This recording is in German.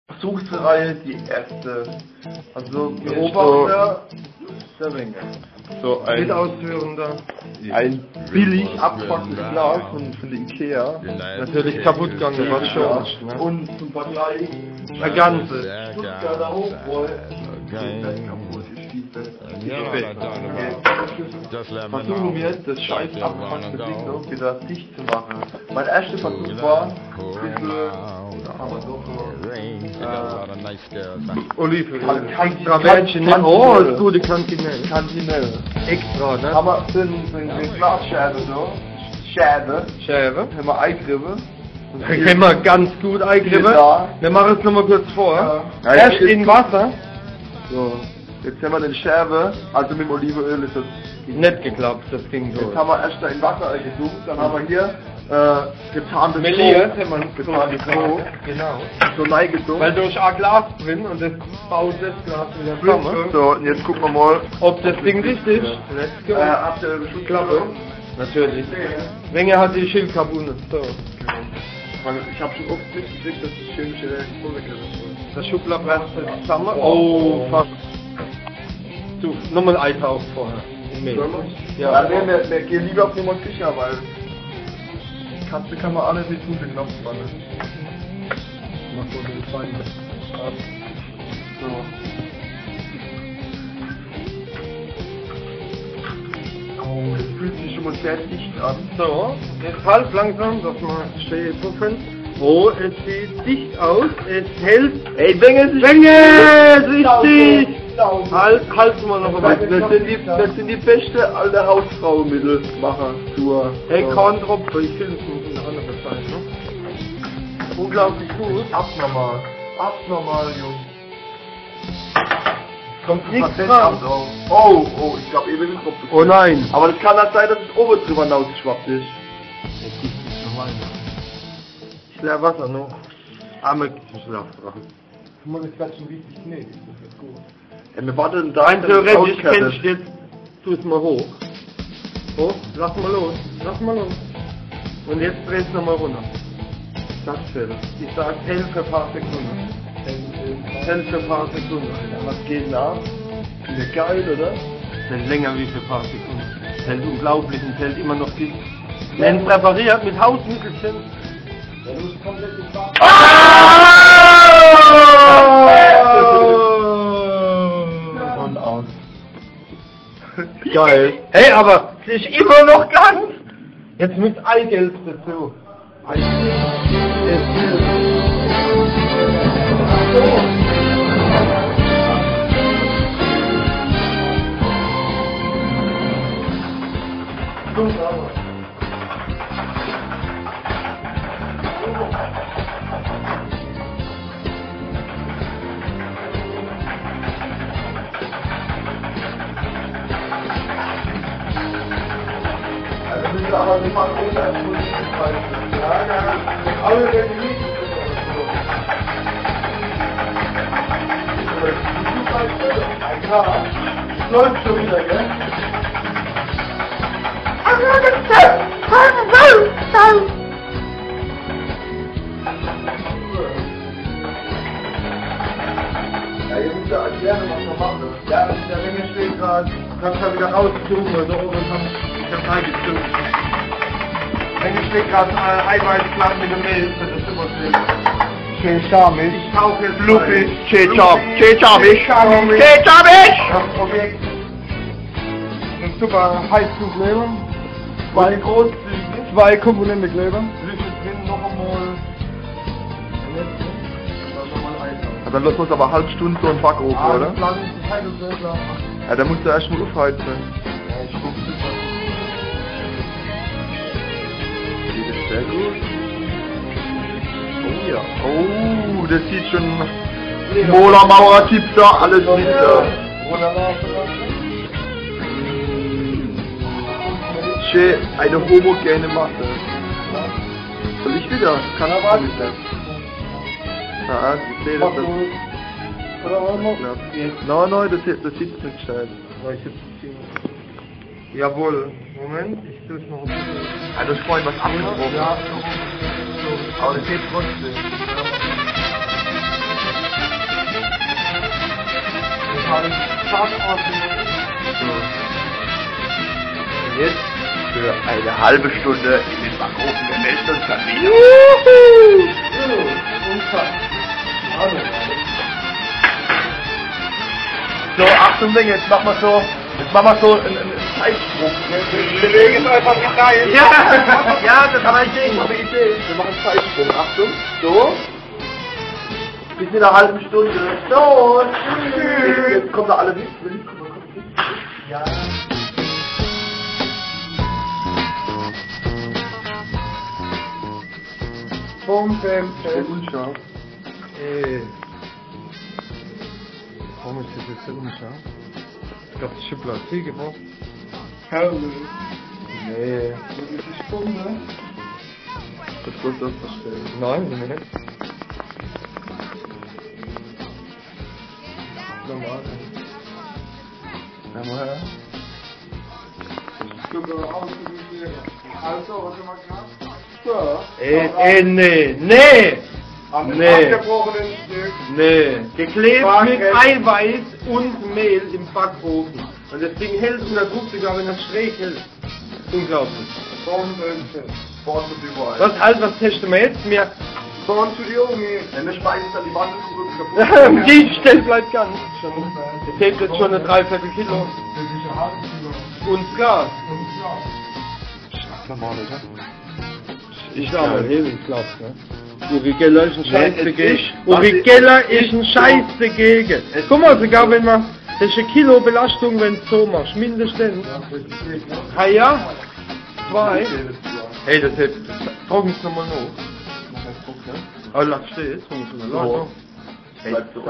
Versuchsreihe, die erste. Also Beobachter, Serwinger. So ein Mitausführender. Ein billig abgepacktes Glas von der Ikea. Natürlich kaputt gegangen, was schon. Ne? Und zum Vergleich Ein ganzes. Stuttgarter Hochbräu. Komplett kaputt, die Stiefel. Versuchen wir jetzt das scheiß abgepackte Ding noch wieder dicht zu machen. Mein erster Versuch war, ein bisschen, aber doch Oliven. Extra Mädchen. Oh, ist gute Kantinelle. Kantinelle. Extra, ne? Haben wir eine Glasscherbe so. Schäbe. Schäbe. Haben wir Eingrippe. Können wir ganz gut eingriffen. Ja. Wir machen es nochmal kurz vor. Ja. Erst in Wasser. So. Jetzt haben wir den Scherbe, also mit dem Olivenöl ist das Nicht geklappt, das ging so. Jetzt haben wir erst da in Wasser eingesucht, dann haben wir hier getarntes Meliert, Brot. haben wir Getarntes Brot. Genau. So reingesunken. Weil durch ein Glas drin und das baut das Glas wieder zusammen. So, und jetzt gucken wir mal. Ob das Ding dicht ist? Let's go. Habt ihr eine Schutzklappe? Natürlich. Wenger hat die Schildkabune. So. Ich habe schon oft mitgekriegt, dass das chemische Reaktion ist. Das Schublatt presst zusammen. Oh, fast. Du, nochmal eintauchen vorher. In Mehl. Ja, nee, wir gehen lieber auf Nummer sicher, weil Katze kann man alles nicht tun, den Knopf spannen. Mach so den Fein. So. Oh, das fühlt sich schon mal sehr dicht an. So, jetzt halt langsam, dass wir stehen puffen. Oh, es sieht dicht aus. Es hält. Ey, Benge, Richtig! Halt mal noch ein bisschen. Das sind die beste alte Hausfrau-Mittelmacher-Tour. Hey, Korntropfen, ich finde es eine andere Zeit, ne? Unglaublich gut. Abnormal. Abnormal, Junge. Kommt nichts Patent raus. auf. Oh, ich glaube, eben den Kopf. Oh nein. Aber das kann das sein, dass es oben drüber hinausgeschwappt ist. Ich leer Wasser noch. Arme Schlaf dran. Guck mal, das wird schon richtig gnädig, das ist gut. Ja, wir warten da. Rein theoretisch kennst du jetzt, tu es mal hoch. Hoch, lass mal los. Und jetzt drehst du nochmal runter. Das fällt. Ich sag 11 für ein paar Sekunden. 11 für ein paar Sekunden. Was geht nach? Ja, geil, oder? Hält länger wie für ein paar Sekunden. Hält unglaublich und hält immer noch dicht. Wenn präpariert mit Hausmittelchen. Ja, du musst komplett ins Und aus. Geil. Hey, aber es ist immer noch ganz. Jetzt mit Eigelb dazu. Aber wir machen ohne als alle religiös. Läuft schon wieder, gell? Ja, ihr müsst ja erklären, was wir machen. Ja, der Menge steht gerade. Kannst du wieder rauszogen, weil da oben ich hab reingezogen. Menge steht gerade Eiweißplatten mit dem Milch, das ist immer schön. Schön schamig. Ich tauche jetzt Fluffig. Ketchup-ig. Objekt. Super Heißzugleber. Zwei großzügig. 2 Komponente Kleber. Lüfte drin, noch einmal. Ja, dann lässt man es aber eine halbe Stunde so im Backofen, oder? Ja, dann musst du erst mal aufheizen. Ja, ich guck super. Geht das sehr gut. Oh ja. Oh, das sieht schon Mola Maurer Tipster, alles Tipster. Schön, eine homogene Masse. Soll ich wieder? Kann er warten. Ja, ich sehe das. Nein, das sitzt nicht gescheit. Jawohl. Moment, ich tue es noch ein bisschen. Ja, das ist vorhin was abgebrochen. Ja. Aber das geht trotzdem. Hand. Fast ausnehmen. So. Und jetzt für eine halbe Stunde in den Backofen. Wir melden uns dann wieder. Juhu! So, und zack. Hallo. So, Achtung, jetzt machen wir so einen Zeitsprung. Wir bewegen es einfach nicht rein. Ja, ja, das habe ich Ich habe eine Idee. Wir machen einen Zeitsprung. Achtung. So. Bis in einer halben Stunde. So. Tschüss. Jetzt kommen da alle mit. Ja. Unscharf. Warum ist das jetzt so unscharf? Ich glaube, das Schippler hat viel gebraucht. Herrlich. Nee. Das ist die Stunde. Das wird das verstehen. Nein, sind wir nicht. Normal. Ja, woher? Also, was haben wir gemacht? So. Nee. Nee! An den Nee. abgebrochenen Stück. Nee. Geklebt Backrecht. mit Eiweiß und Mehl im Backofen. Und das Ding hält unter Druck, sogar wenn es schräg hält. Unglaublich. Vorn zu überall. Was halt, was testen wir jetzt? Mir Vorn zu die Omi. Wenn der Speis dann die Wand ist kaputt. die Stelle bleibt ganz. Das hebt jetzt schon eine 3/4 Kilo. Und Glas. Normal, oder? Ich glaube, Hebelglas, ne? Uri Geller ist ein Scheiß es dagegen. ist- Uri Geller ist ein Scheiß dagegen. Guck mal, sogar wenn man, das ist eine Kilo Belastung, wenn du so machst, mindestens. Ah ja? 2. Hey, das hält, trocken es nochmal noch. Oh, lass stehen, trocken es nochmal noch. Bleibt so.